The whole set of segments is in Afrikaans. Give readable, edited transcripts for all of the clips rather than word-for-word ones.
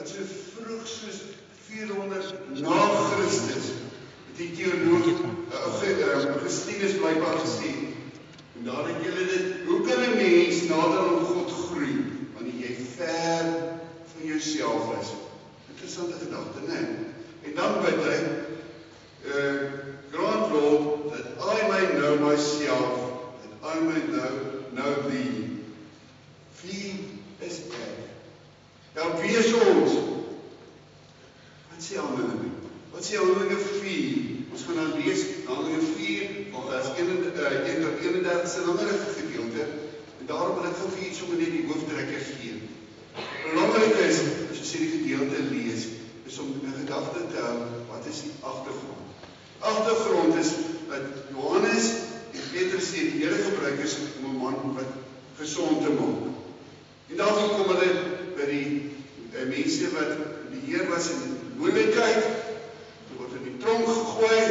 wat so vroeg soos 400 na Christus, die teoloog, Augustinus blijkbaar gesê, en daar het julle dit, hoe kan 'n mens nader aan God groei, wanneer jy ver van jouself is? Interessante gedagte, né? En dan bid hy, grant Lord, that I may know myself, that I may know thee. Wie is ek? Ja, wie is ons? Wat sê Handelinge? Wat sê Handelinge 4? Ons gaan dan lees, Handelinge 4, van vers 31 se langerige gedeelte, en daarom wil ek gou vir iets sommer net die hoofdtrekkers gee. Belangrik is, as jy sê die gedeelte lees, is om 'n gedagte te hou, wat is die agtergrond? Agtergrond is, dat Johannes en Petrus sê, die Here gebruik is om 'n man wat gesond te maak. En daarvan kom hulle by die mense wat die Heer was in moeilikheid, hulle word in die tronk gegooi,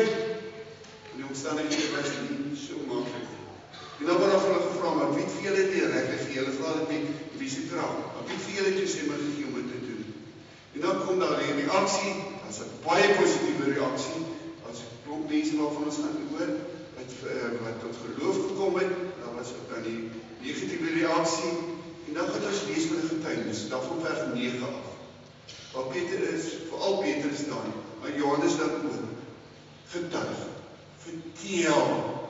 en die omstandighede was nie so maklik. En dan word hulle gevra, maar wie het vir julle die reg gegee? Hulle vra dit nie, wie se vra, maar wie het vir julle toestemming gegee om dit te doen? En dan kom daar die reaksie, dat is 'n baie positiewe reaksie, as klomp mense waarvan ons gaan hoor, wat tot geloof gekom het, dan was ook dan die negatiewe reaksie, en dan gaan ons lees van die getuienis, daarvan vers 9 af. Waar Petrus, vooral Petrus dan, maar Johannes dan ook, getuig, vertel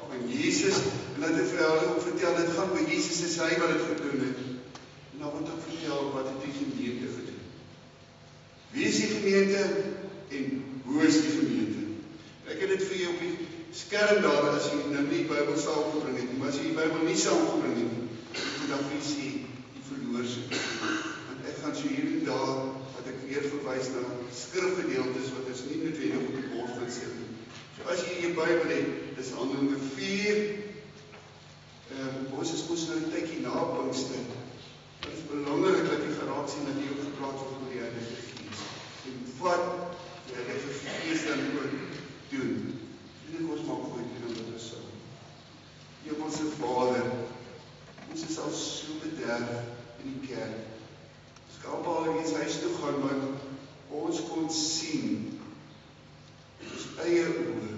van Jesus, en dat hy vir hulle ook vertel, dit gaan by Jesus is hy wat het gedoen het, en dan word ook vertel wat het die gemeente gedoen. Wie is die gemeente, en hoe is die gemeente? Ek het dit vir jou op die skerm daar, as jy nou nie die Bybel saamgebring het, maar as jy die Bybel nie saamgebring het, moet dan vir jy sê, die verloors. Want ek gaan so hier en daar, wat ek weer verwys na skrifgedeeltes, wat is nie noodwendig op die bord gaan sit. So as jy in jou Bybel het, dis Handelinge 4, ons is ons nou 'n tydjie na Pinkster. Dit is belangrik dat jy geraak sien dat jy ook gepraat word oor die Heilige Gees. En wat die Heilige Gees dan ook doen. En ons maak goed doen wat ons sal. Hemelse Vader, ons is al so bederf in die kerk. Ons kan al eens huis toe gaan, wat ons kon sien, met ons eie oë,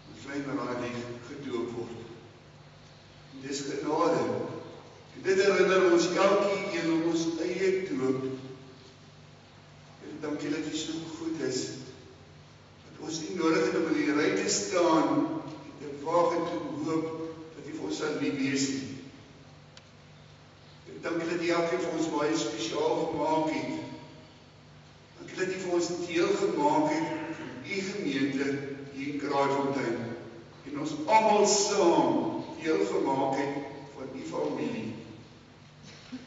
en vrymarig gedoop word. En dis genade. En dit herinner ons elkeen om ons eie doop. En dankie dat jy so goed is, dat ons nie nodig het om in die ry te staan, en te waag en te hoop, dat jy vir ons sal lief wees nie. En dankie dat jy elkeen vir ons baie spesiaal gemaak het. Dankie dat jy vir ons deel gemaak het, van die gemeente hier in Kraaifontein. En ons almal saam deel gemaak het, van die familie.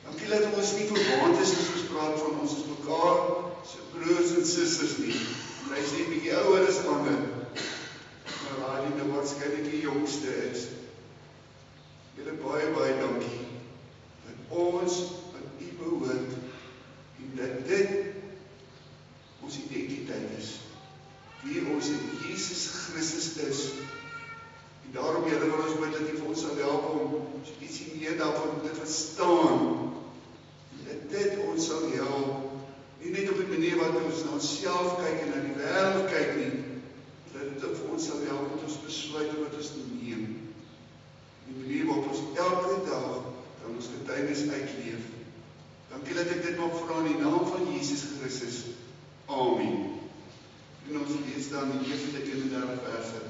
Dankie dat ons nie verwaand is as ons praat van ons is mekaar, so broers en susters nie. En hy is nie bietjie ouer as ander, maar hy nie nou waarskynlik die jongste is. Julle baie, baie dankie, dat ons aan u behoort, en dat dit ons identiteit is, wie ons in Jesus Christus is. En daarom, Here, wil ons bid dat u vir ons sal help om so ietsie meer daarvan te verstaan, en dat dit ons sal help, nie net op die manier wat ons na onsself kyk en na die wêreld kyk nie, dat dit ook vir ons sal help met ons besluite wat ons neem. Die manier waarop ons elke dag kan ons getuienis uitleef. Dankie dat ek dit mag vra in die naam van Jesus Christus. Amen. En ons lees dan die eerste 31 verse.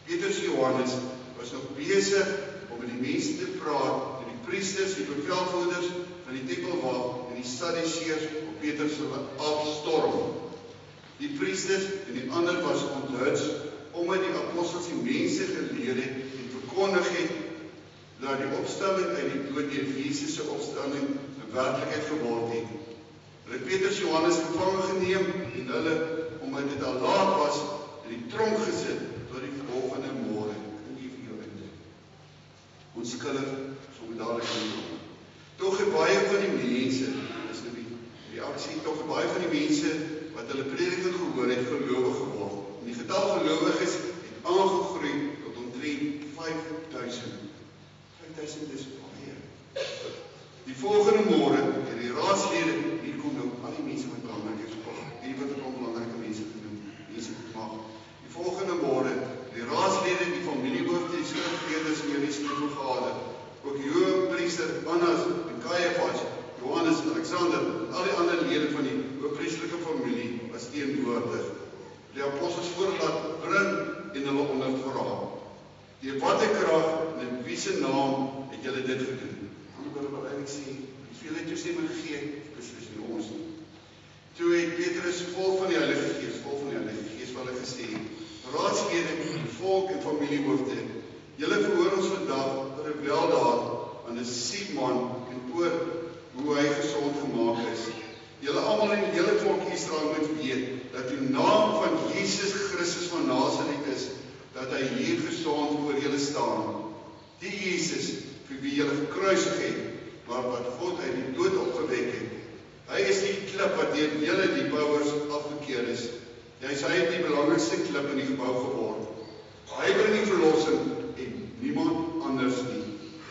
Petrus en Johannes was nog besig om met die mense te praat, en die priesters, die bevelvoerders van die tempelwag en die Sadduseërs op Petrus afstorm. Die priesters en die ander was onthuts, omdat die apostels die mense geleer het en verkondig het, dat die opstanding uit die dood deur Jesus se opstanding 'n werklikheid geword het. Hulle het Petrus en Johannes gevange geneem, en hulle, omdat dit al laat was, in die tronk gesit, tot die volgende môre. Kan jy vir jou indruk? Onskillig, so dadelijk in. Tog het baie van die mense, is nou die reaksie, tog het baie van die mense, wat hulle prediking gehoor het, gelowig geword. En die getal gelowiges het aangegroei tot omtrent 5.000. 5.000 is baie. Die volgende môre, en die raadslede, hier kom nou lede van die hoëpriesterlike familie was teenwoordig. Die apostels voorlaat bring en hulle ondervra. Deur watter krag en in wie se naam het julle dit gedoen? Dan wil eintlik sê, hoeveel het toestemming gegee? Beslis nie ons nie. Toe het Petrus vol van die Heilige Gees, wat hulle gesê, raadslede, volk en familiehoofde, julle verhoor ons vandag oor 'n weldaad aan 'n siek man en oor hoe hy gesond gemaak is. Julle almal in die hele volk Israel moet weet dat die naam van Jesus Christus van Nasaret is, dat hy hier gesond voor julle staan. Die Jesus vir wie julle gekruisig het, maar wat God uit die dood opgewek het. Hy is die klip wat deur julle die bouers afgekeer is. Hy het die belangrikste klip in die gebou geword. Hy bring die verlossing en niemand anders nie.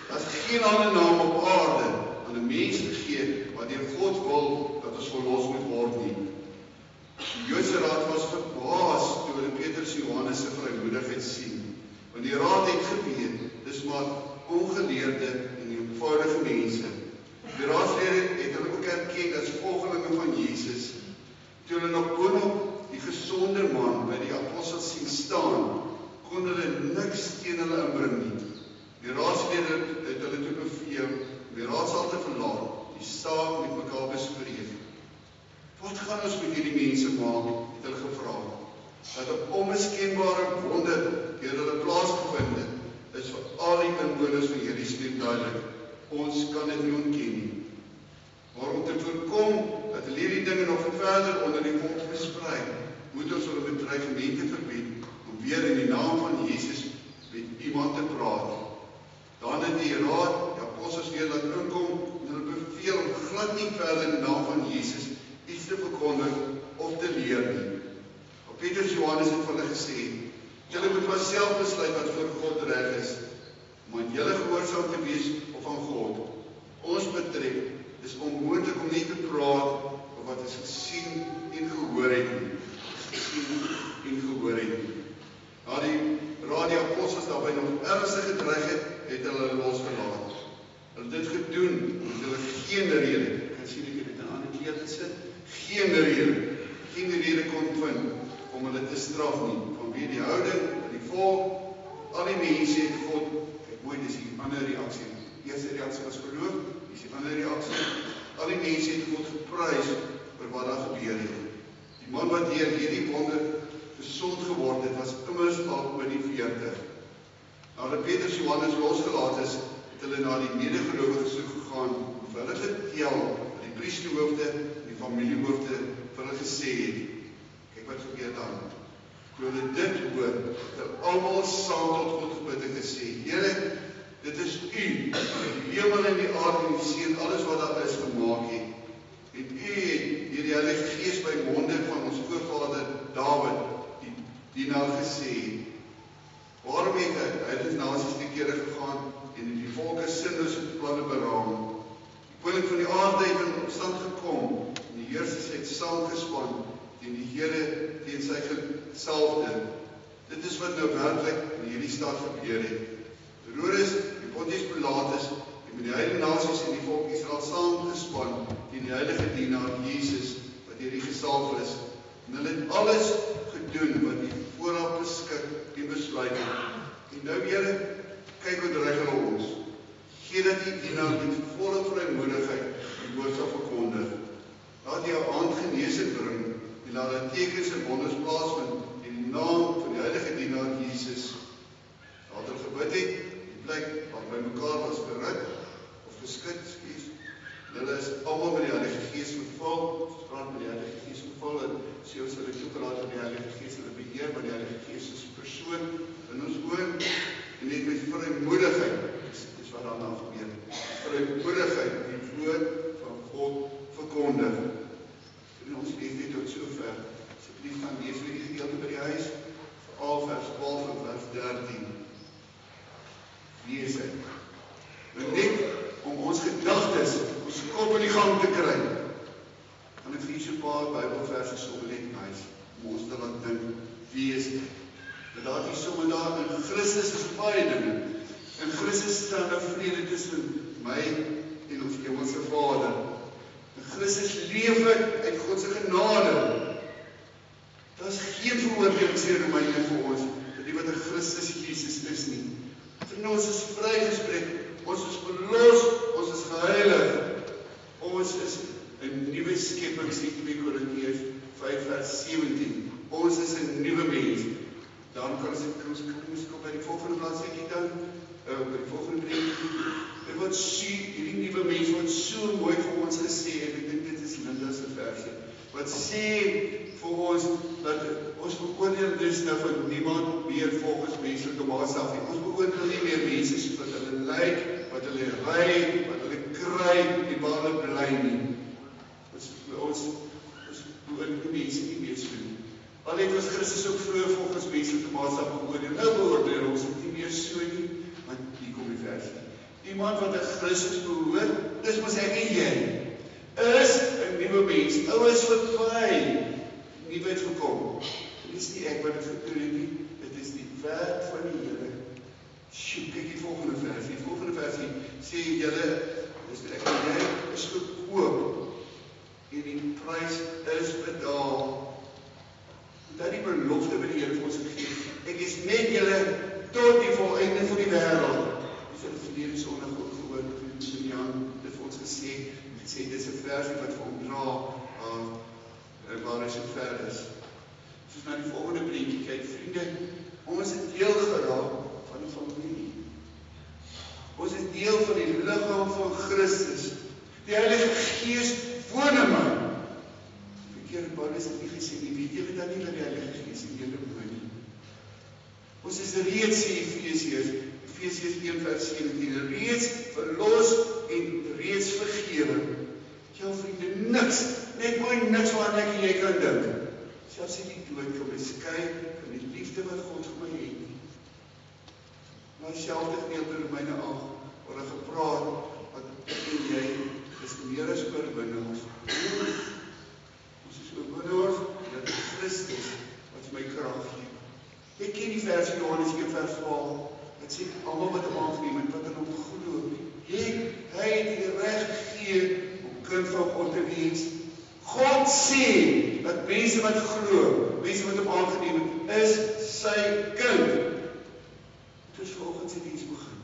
Daar is geen ander naam op aarde aan 'n mens gegee wat deur God wil dat ons verlos moet word nie. Die Joodse raad was verbaas toe hulle Petrus en Johannes se vrymoedigheid sien. Want die raad het geweet, dis maar ongeleerde en eenvoudige mense. Die raadslede het hulle ook erken as volgelinge van Jesus. Toe hulle nog boonop die gesonde man by die apostels sien staan, kon hulle niks teen hulle inbring nie. Die raadslede het hulle toe beveel om die raadsaal te verlaat, die saak met mekaar bespreek. Wat gaan ons met hierdie mense maak, het hulle gevra. Dat 'n onmiskenbare wonder deur hulle plaasgevind het, is vir al die inwoners van Jerusalem duidelik. Ons kan dit nie ontken nie. Maar om te voorkom dat hulle hierdie dinge nog verder onder die volk versprei, moet ons hulle met dreigemente verbied om weer in die naam van Jesus met iemand te praat. Dan het die raad, die apostels weer laat inkom en hulle beveel om glad nie verder in die naam van Jesus iets te verkondig of te leer nie. Petrus en Johannes het vir hulle gesê, julle moet maar self besluit wat vir God reg is, maar julle gehoorsaam te wees of aan God. Ons betref, is onmoontlik om nie te praat of wat ons gesien en gehoor het nie. Na die raad die apostels daarbij nog ernstig gedreig het hulle losgelaat. Hulle dit gedoen, omdat hulle geen rede, ek kan sien ek het dit in 'n ander keer gesit, geen rede kon vind om hulle te straf nie, vanweë die houding van die volk, al die mense het God, kyk mooi, dis die ander reaksie. Die eerste reaksie was geloof, dis die ander reaksie. Al die mense het God geprys vir wat daar gebeur het. Die man wat deur hierdie wonder gesond geword het, was immers al oor die 40. Nadat Petrus en Johannes losgelaat is, het hulle na die medegelowiges toe gegaan, of hulle getel, die priesterhoofde en die familiehoofde vir hulle gesê het. Kyk wat gebeur dan. Toe hulle dit hoor, het hulle almal saam tot God gebid en gesê, Here, dit is U, die hemel en die aarde en die see en alles wat daar is gemaak het. En U het deur die Heilige Gees by monde van ons voorvader Dawid, die dienaar gesê, waarom het hy het na sy kere gegaan en die volke sinlose planne beraam. Die koning van die aarde het in opstand gekom en die heersers het saamgespan teen die Here teen sy gesalfde. Dit is wat nou werklik in hierdie stad gebeur het. Herodes en Pontius Pilatus het met die heilige nasies en die volk Israel saamgespan teen die heilige dienaar Jesus wat hierdie gesalf is. En hulle het alles gedoen wat die vooraf beskik en besluit het. En nou Here, kyk wat dreig hulle ons. Gee dat die dienaar met volle vrymoedigheid die boodskap verkondig. Laat die hand genesing bring en laat die tekens en wonders plaasvind in die naam van die heilige dienaar Jesus. Laat hulle gebid het, die plek wat by mekaar was gerit of geskit, hulle is almal met die Heilige Gees vervul, praat met die Heilige Gees vervul en sê ons hulle toegelaat aan die Heilige Gees hulle beheer, maar die Heilige Gees is 'n persoon in ons oor en net met vrymoedigheid is wat daarna gebeur. Vrymoedigheid die woord van God verkondig. En ons lees dit tot sover. Asseblief gaan lees weer die gedeelte by die huis, veral vers 12 en vers 13. Lees dit. Maar net om ons gedagtes, ons kop in die gang te kry. En ek vir so 'n paar Bybelverse sommer net huis, om ons te laat dink, wie is dit? Dat daar nie sommer daar in Christus is baie dinge. In Christus staan daar vrede tussen my en ons Hemelse Vader. In Christus lewe uit God se genade. Daar is geen veroordeling sê Romeine vir ons, vir die wat in Christus Jesus is nie. En ons is vrygespreek, ons is verlos, ons is geheilig, ons is 'n nuwe skepping, sê 2 Korintiërs 5 vers 17. Ons is 'n nuwe mens. Dan kan ons kom by die volgende bladsy dan, by die volgende brief. En wat sê, hierdie nuwe mens wat so mooi vir ons gesê, en ek dink dit is Linda se versie, wat sê vir ons, dat ons beoordeel dus nou van niemand meer volgens menslike maatstaf nie. Ons beoordeel nie meer mense soos wat hulle lyk, wat hulle ry, wat hulle kry, en waar hulle bly nie. Ons beoordeel die mense nie meer so nie. Al het ons Christus ook vroeër volgens menslike maatstaf beoordeel. Nou beoordeel ons het nie meer so nie, want hier kom die versie. Iemand wat aan Christus behoort, dis mos ek en jy, is 'n nuwe mens. Ou is verby, nuwe het gekom. Dit is nie ek wat dit gedoen het nie, dit is die werk van die Here. Sjoe, kyk die volgende versie. Die volgende versie sê julle, dis ek en jy is gekoop en die prys is betaal. Dat die belofte wat die Here vir ons gegee. Ek is met julle tot die volleinde van die wêreld. Dis het verlede Sondag ook gehoor, en Jan het vir ons gesê, dis 'n versie wat vir hom dra, waar hy so ver is. Soos na die volgende prentjie kyk, vriende, ons is deel geraak van die familie. Ons is deel van die liggaam van Christus. Die Heilige Gees woon in my. Verkeerd Paulus het nie gesê nie, weet julle dan nie dat die Heilige Gees in julle woon nie. Ons is reeds, sê Efesiërs 1 vers 17, reeds verlos en reeds vergewe. Ja vriende, niks, net mooi niks waaraan ek en jy kan dink. Selfs die dood kan beskei van die liefde wat God vir my het. Maar selfde gedeelte in Romeine 8 word er gepraat wat ek en jy is meer as oorwinnaars. Ons is oorwinnaars dat Christus wat my krag gee. Ek ken die vers in Johannes 1 vers 12 wat sê almal wat hom aangeneem het, wat in hom glo, hy het die reg gegee om kind van God te wees. God sê dat mense wat glo, mense wat hom aangeneem het, is sy kind. Dit is volgens die diens begin.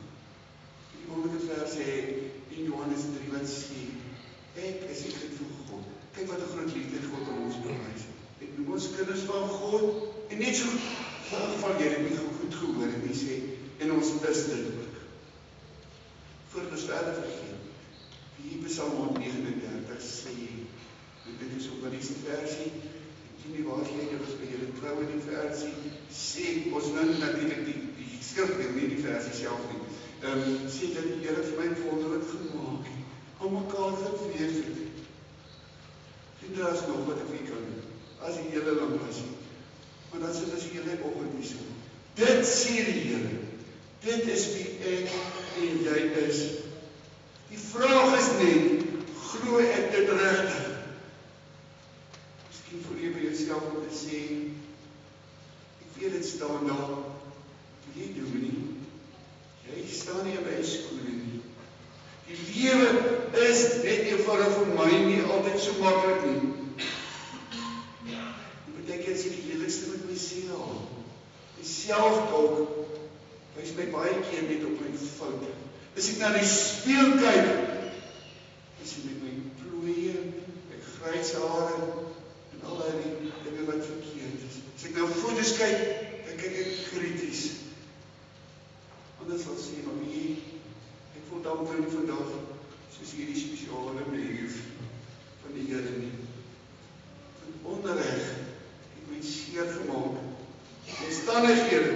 Die wonderlike vers sê in Johannes 3 wat sê, ek is die kind van God. Kyk wat 'n groot liefde God aan ons bewys. Ek noem ons kinders van God, en net so geval jy dit nie goed gehoor het nie sê, en ons is dit ook. Voordat ons verder vergeet, hier Psalm 139 sê, en dit is ook wat die versie, ek sien nie waar jy was by julle trou in die versie, sê, ons nou natuurlijk die skrifdeel, nie die versie self nie, sê dat die Here vir my wonderlik gemaak het, om mekaar gewees het. En daar is nog wat ek nie kan doen, as die hele lang was nie. Maar dan sê die hele oggend nie so. Dit sê die Here, dit is wie ek en jy is. Die vraag is net, glo ek dit regtig? Miskien voel jy by jouself om te sê, ek weet dit staan daar, jy doen nie. Jy staan nie in my skoene nie. Die lewe is net eenvoudig vir my nie altyd so maklik nie. Ek het sê die lelikste met myself. Myself dalk, wys my baie keer net op my foute. As ek na die spieël kyk, is ek met my plooie, my grys hare, en al die dinge wat verkeerd is. As ek na foto's kyk, dan kyk ek krities. Anders sal sê, maar ek voel dank nie vandag, soos hierdie spesiale mens van die Here nie. En onreg, my seer gemaak. Omstandighede.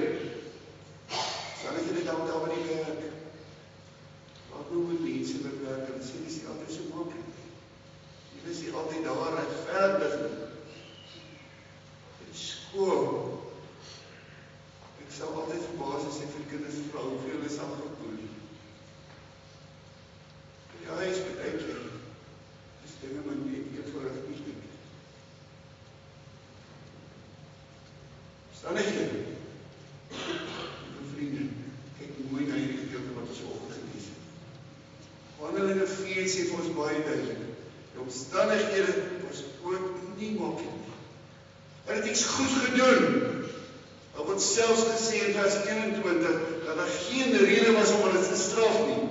Sal ek dit dan daar by die werk? Wat nou met mense wat werk, en sê, dis nie altyd so maklik. Jy is nie altyd daar regverdig nie. In skool. Ek sal altyd verbaas as ek vir kinders vra, hoeveel is al gedoen. In die huis betek jy. Dis dinge wat nie eenvoudig nie doen. Omstandighede. Lieve vriende, kyk mooi na hierdie gedeelte wat ons vanoggend gelees het. Handelinge 4 sê vir ons baie duidelik, Die omstandighede was ook nie maklik nie. Hy het iets goed gedoen. Daar word selfs gesê in vers 21 dat daar geen rede was om hulle te straf nie.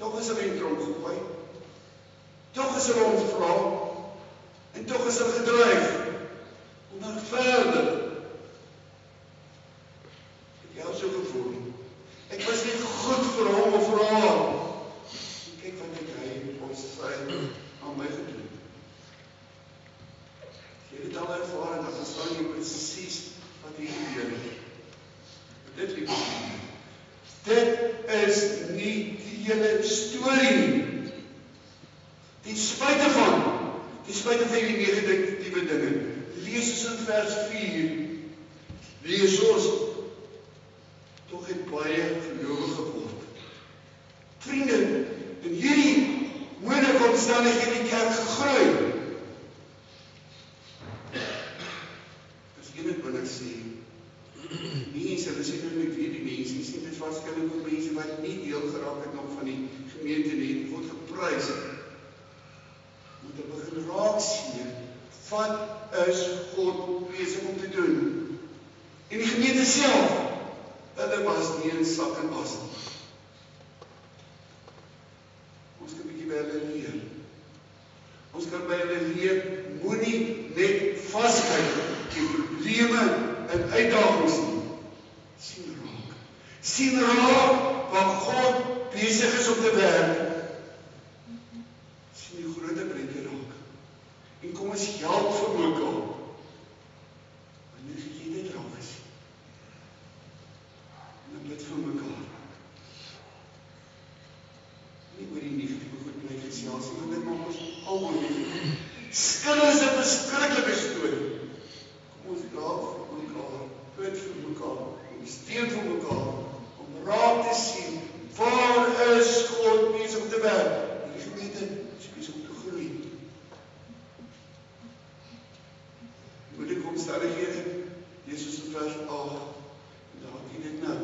Toch is hulle in tronk gegooi. Toch is hulle ontvra. En toch is hulle gedreig. Onregverdig. Ek jou so gevoel. Ek was nie goed vir hom of vir haar. En kyk wat het hy ons sy aan my gedoen. Jy het al ervaar en dan verstaan jy presies wat hier gebeur het. Dit liefde. Dit is nie die hele storie nie. Ten spyte van die negatiewe dinge. Lees ons in vers 4. Lees ons, tog het baie gelowig geword. Vriende, in hierdie moeilike omstandighede het die kerk gegroei. As iemand wil ek sê, mense, hulle sê nou nie weer die mense, jy sê dit is waarskynlik ook mense wat nie deel geraak het nog van die gemeente nie, word geprys. Moet hulle begin raak sien, wat is God besig om te doen? En die gemeente self, hulle was nie in sak en as nie. Ons kan 'n bietjie by hulle leer. Ons kan by hulle leer, moenie net vaskyk die probleme en uitdagings nie. Sien raak waar God besig is om te werk. Sien die groter prentjie raak. En kom ons help vir mekaar. Wanneer jy dit raak is. En dan bid vir mekaar. Nie oor die negatiewe goed bly gesels nie, want dit maak ons almal nie. Skille is 'n verskriklike storie. Kom ons raak vir mekaar, bid vir mekaar, steun vir mekaar, om raak te sien, waar is God besig om te werk? Die gemeente is besig om te groei. Moeilike omstandighede, Jesus in vers 8, en daar het jy dit nou.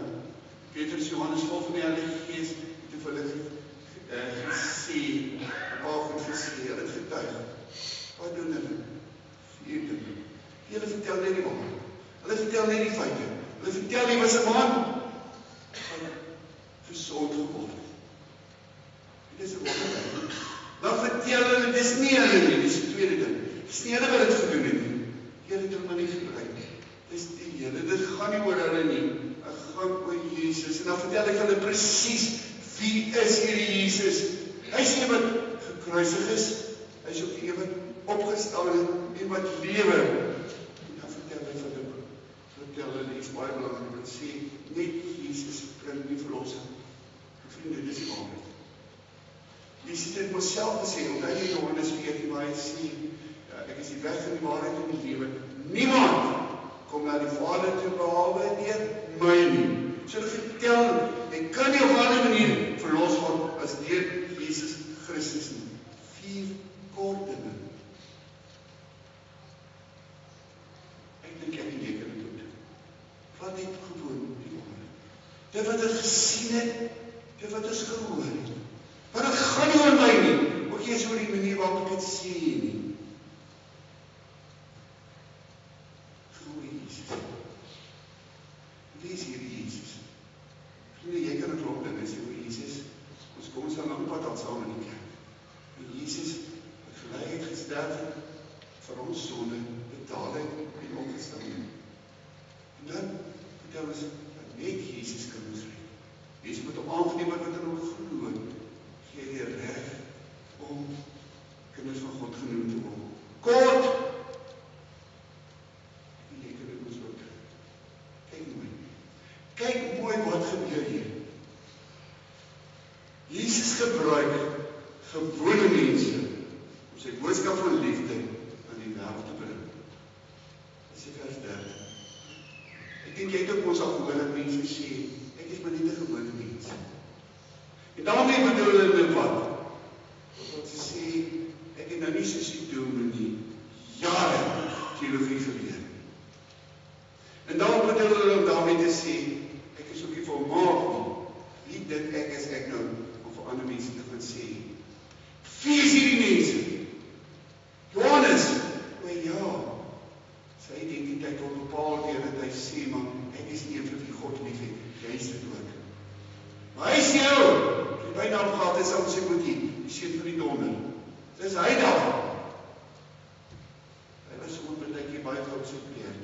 Petrus, Johannes, vol van die Heilige Gees, het vir hulle gesê, hulle het getuig. Wat doen hulle? 4 dinge. Hulle vertel net die waarheid. Hulle vertel net die feite. Hulle vertel hy was 'n man gesond geword. Dit is 'n wonderwerk. Dan vertel hulle, dis nie hulle nie, dis die tweede ding. Dis nie hulle wat dit gedoen het nie. Hulle het hom nie gebruik nie. Dis die Here. Dit gaan nie oor hulle nie. Dit gaan oor Jesus. En dan vertel hy hulle presies wie is hierdie Jesus. Hy is die wat gekruisig is. Hy is ook die wat opgestaan het en wat lewe. En dan vertel hy hulle iets baie belangrik, wat sê, net Jesus bring die verlossing. Vriende, dis die waarheid. Jesus het homself gesê, onthou jy Johannes 14, waar hy sê, ek is die weg en die waarheid en die lewe. Niemand kom na die Vader toe behalwe deur my nie. So hulle vertel, jy kan nie op 'n ander manier verlos word as deur Jesus Christus nie. 4 kort dinge. Ek dink ek nie kan doen. Wat net gewoon die waarheid. Dit wat ons gesien het, dit wat ons gehoor het. Want dit gaan nie oor my nie, ook nie eens oor die manier waarop ek dit sê nie. Gewoon Jesus. Wie is hier Jesus? Vriende, jy kan 'n klomp dinge sê oor Jesus. Ons sal lang pad al saam in die kerk. En Jesus het gelei het gesterf vir ons sonde, betaling en opgestaan. En dan vertel ons dat net Jesus kan ons red. Mense moet hom aangeneem wat in hom glo, gee die reg om kinders van God genoem te word. God, en jy kan dit ons ook kry. Kyk mooi. Kyk mooi wat gebeur hier. Jesus gebruik gewone mense om sy boodskap van liefde aan die wêreld te bring. Dit is vers 30. Ek dink jy het ook ons al gehoor dat mense sê, ek is maar net 'n gewone mens. En daarmee bedoel hulle wat? Wat ze sê, ek het nou nie soos die dominee jare teologie geleer. En dan bedoel hulle om daarmee te sê, ek is ook nie volmaak nie. Wie dink ek is ek nou om vir ander mense te begin sê, wie is hierdie mense? Johannes, o ja, sy identiteit word bepaal deur dat hy sê, maar ek is nie een vir wie God lief het, jy is dit ook. Maar hy is jou, die bynaam gehad het, sal sê moet die seun van die donder. Dis hy daar. Hy was so onbeduidend baie goed so kleer.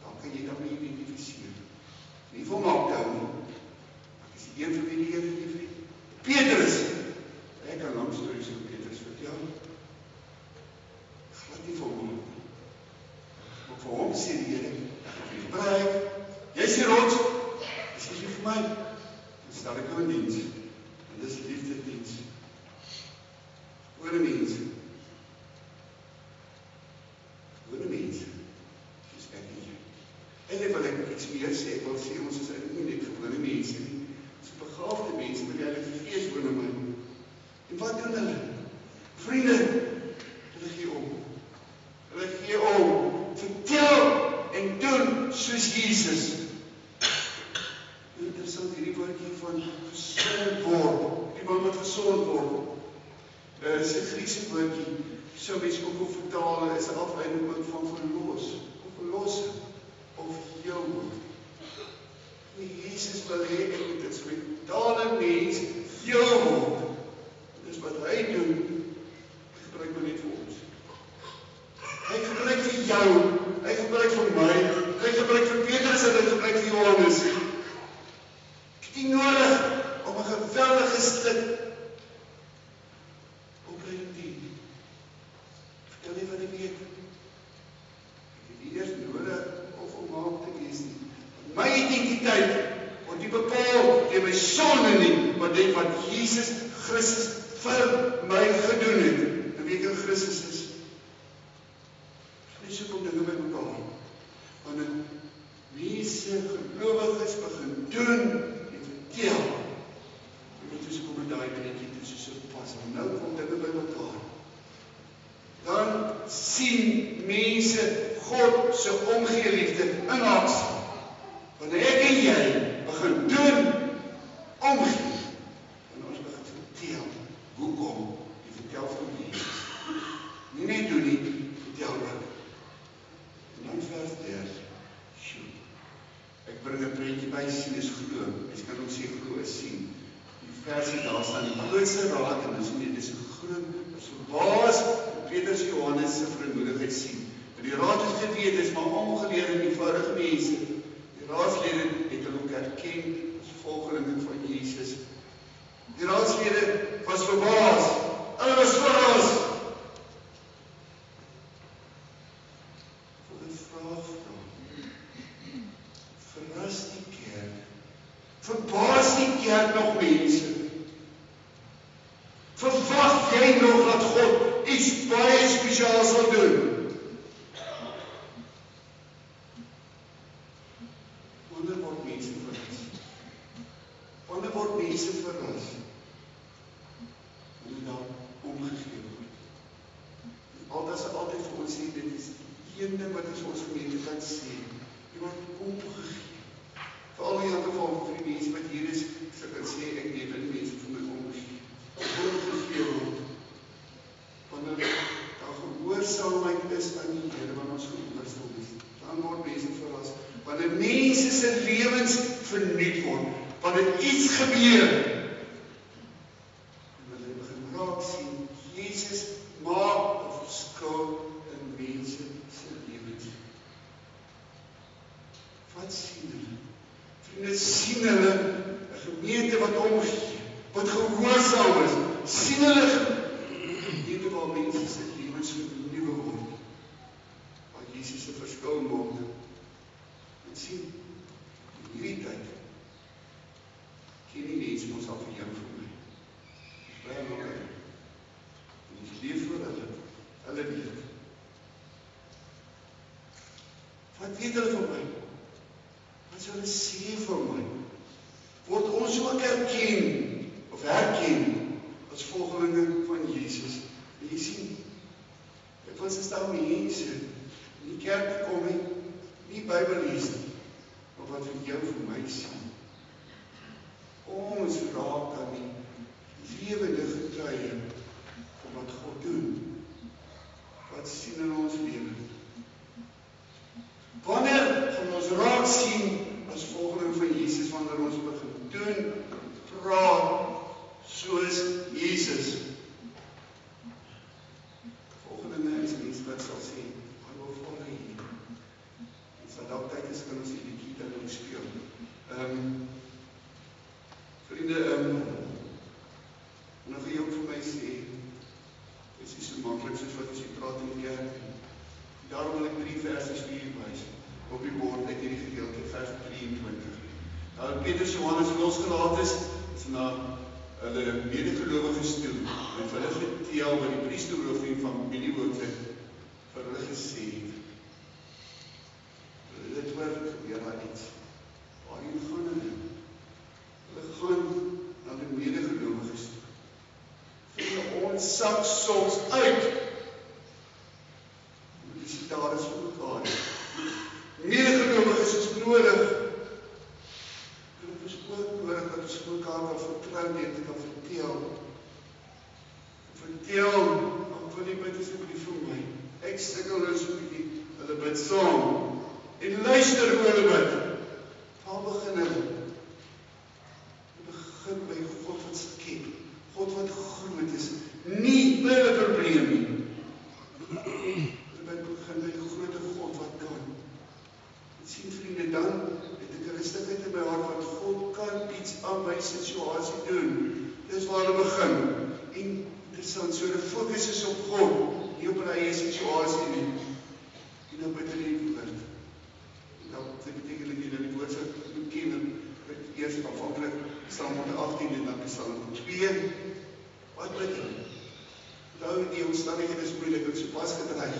Dan kan jy dan nie identifiseer. Nie volmaak hou nie. Ek is die een vir wie die Here lief het. Petrus. Ek kan lang stories oor Petrus vertel. Glad nie volmaak nie. Maar vir hom sê die Here, ek het vir gebruik. Jy is die rots. Is jy lief vir my? Dan stel ek jou in diens. En dis liefde diens. Gewone mense. Gewone mense. Dis ek nie. Eintlik wil ek iets meer sê. Ek wil sê ons is nie net gewone mense nie. Ons is begaafde mense met die Heilige Gees woon in my. En wat doen hulle? Vriende, hulle gee om. Hulle gee om. Vertel en doen soos Jesus. Interessant hierdie woordjie van gesond word. Die man wat gesond word. Is 'n Griekse woordjie, sou mens ook op vertaal, is 'n afleiding ook van verlos, of verlosse, of heel word. En Jesus wil hê ek moet dit spontane mens heel word. Dis wat hy doen, hy gebruik maar net vir ons. Hy gebruik vir jou, hy gebruik vir my, hy gebruik vir Petrus en hy gebruik vir Johannes. Ek het nie nodig om 'n geweldige stuk vertel nie wat ek weet. Ek het nie eers nodig of volmaak te wees nie. My identiteit word nie bepaal deur my sonde nie, maar dit wat Jesus Christus vir my gedoen het. En wie kan Christus is? Nie so kom dinge by mekaar. Wanneer mense gelowiges begin doen en vertel, en toe so kom daai prentjie toe so pas. En nou kom dinge by mekaar. Dan sien mense God se omgee liefde in ons. Wanneer ek en jy begin doen, omgee, en ons begin vertel, hoekom, jy vertel van Jesus. Nie net doen nie, vertel ook. En dan vers 30, ek bring 'n prentjie by, sien is glo, mens kan ook sê glo is sien. Die versie daar staan, die grootste raad, en dis 'n groot, is verbaas, Petrus en Johannes se vrymoedigheid sien. En die raad het geweet, is maar ongeleerde en eenvoudige mense. Die raadslede het hulle ook erken as volgelinge van Jesus. Die raadslede was verbaas. Hulle was verras. Ek wil 'n vraag vra. Verras die kerk. Verbaas die kerk nog mense. Verwag jy nog dat God iets baie spesiaal sal doen? Wanneer word mense verras? Wanneer word mense verras? Wanneer daar omgegee word. Altyd vir ons sê, dit is die een ding wat ons gemeente kan sê. Jy word omgegee. Veral in die geval vir die mense wat hier is, sal ek sê, ek weet dat die mense vir my omgegee. Omgegee word. Wanneer daar gehoorsaamheid is aan die Here, wanneer ons gehoorsaam is, dan word mense verras. Wanneer mense se lewens vernuut word, wanneer iets gebeur, en wanneer hulle begin raak sien, Jesus maak 'n verskil in mense se lewens. Wat sien hulle? Vriende, sien hulle 'n gemeente wat omgee, wat gehoorsaam is, sien hulle gemeente waar mense se lewens vernuwe word, waar Jesus 'n verskil maak. En sien, in hierdie tyd, ken die mense ons al vir jou en vir my. Baie makkelijk. En ons leef voor hulle weet. Wat weet hulle van my? Wat sal hulle sê van my? Word ons ook herken, of herken, as volgelinge van Jesus? En jy sien, dit was is daar mense, in die kerk kom nie Bybel lees nie, maar wat vir jou vir my sien. Ons raak aan die lewende getuie van wat God doen, wat sien in ons lewe. Wanneer gaan ons raak sien as volgeling van Jesus, wanneer ons begin doen, praat soos Jesus. Volgende is mense wat sal sê, I will follow you. En sal dalk tyd is, kan ons die bietjie dan ook speel. Vriende, nog jy ook vir my sê, dit is nie so maklik soos wat ons hier praat in die kerk. Daarom wil ek 3 versies vir u wys, op die bord uit hierdie gedeelte, vers 23. Nou, Petrus Johannes losgelaat is na hulle medegelowiges toe, en vir hulle vertel wat die priesterhoofding van familiehoofde vir hulle gesê het. Dit hoor, gebeur daar iets. Waarheen gaan hulle? Hulle gaan na die medegelowiges toe. Vir ons sak soms uit. Die daar is vir mekaar. Medegelowiges is nodig. Dit is ook nodig dat ons mekaar kan vertrou net kan vertel. Wat wil jy bid asseblief vir my? Ek sukkel nou so 'n bietjie, hulle bid saam. En luister hoe hulle bid. Waar begin hulle? Begin by God wat skep. God wat groot is. Nie by hulle probleem nie. Hulle begin by die grote God wat kan. En sien vriende, dan het ek 'n rustigheid in my hart wat God kan iets aan my situasie doen. Dis waar hulle begin. En interessant, so die fokus is op God, nie op hulle eie situasie nie. En dan bid hulle die woord. Dit beteken dat jy nou die woord sal ken, en eers afhanklik Psalm 118 en dan Psalm 2. Wat bid jy? Nou die omstandighede is moeilik, ek so pas gedreig.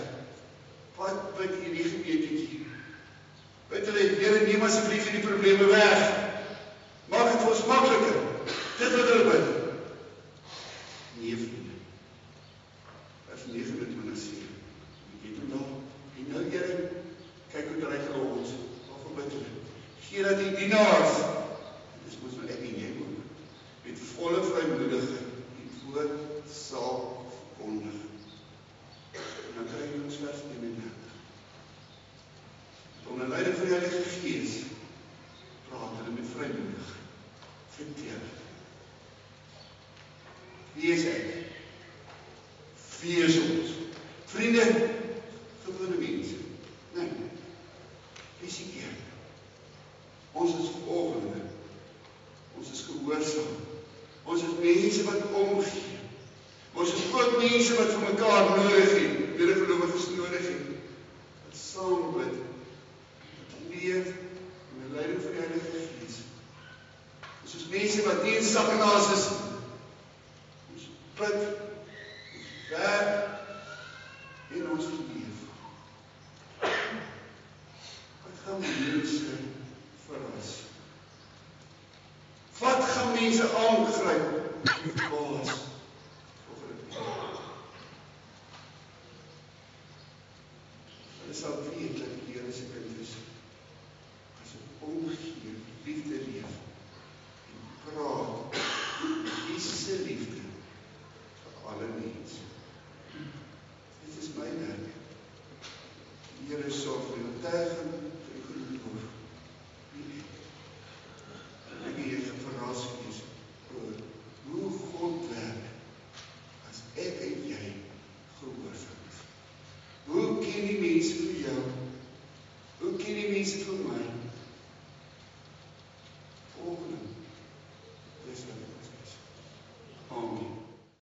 Wat bid jy die gebeetjie? Bid hulle, Here, neem asseblief hierdie probleme weg. Maak dit vir ons makliker. Dit wat hulle bid. Nee, vriende. Vers 29 sê, jy doen daar, en nou Here, kyk hoe dreig hulle ons. Waarvoor bid hulle? Gee dat die dienaars, dis moes my ek en jy ook, met volle vrymoedigheid die woord sal verkondig. En dan kry ons vers 31. Onder leiding van die Heilige Gees praat hulle met vrymoedigheid. Vertel. Wie is ek? Wie is ons? Vriende, gewone mense. Nee. Dis die kerk. Ons is volgelinge. Ons is gehoorsaam. Ons is mense wat omgee. Ons is ook mense wat vir mekaar nodig het, medegelowiges nodig het. Wat saam bid, wat leef in die leiding van die Heilige Gees. Ons is mense wat nie in sak en aas is. Ons bid, ons werk en ons leef. Wat gaan mense verras? Wat gaan mense aangryp? Baas. Hulle sal weet dat die Here se kind is. As ek omgee, liefde leef en praat Jesus se liefde vir alle mense. Dit is my werk. Die Here sorg vir die oortuiging, vir die geloof. En ek het verras wees oor hoe God werk as ek en jy gehoorsaam is. Hoe ken die mense vir jou? Hoe ken die mense vir my?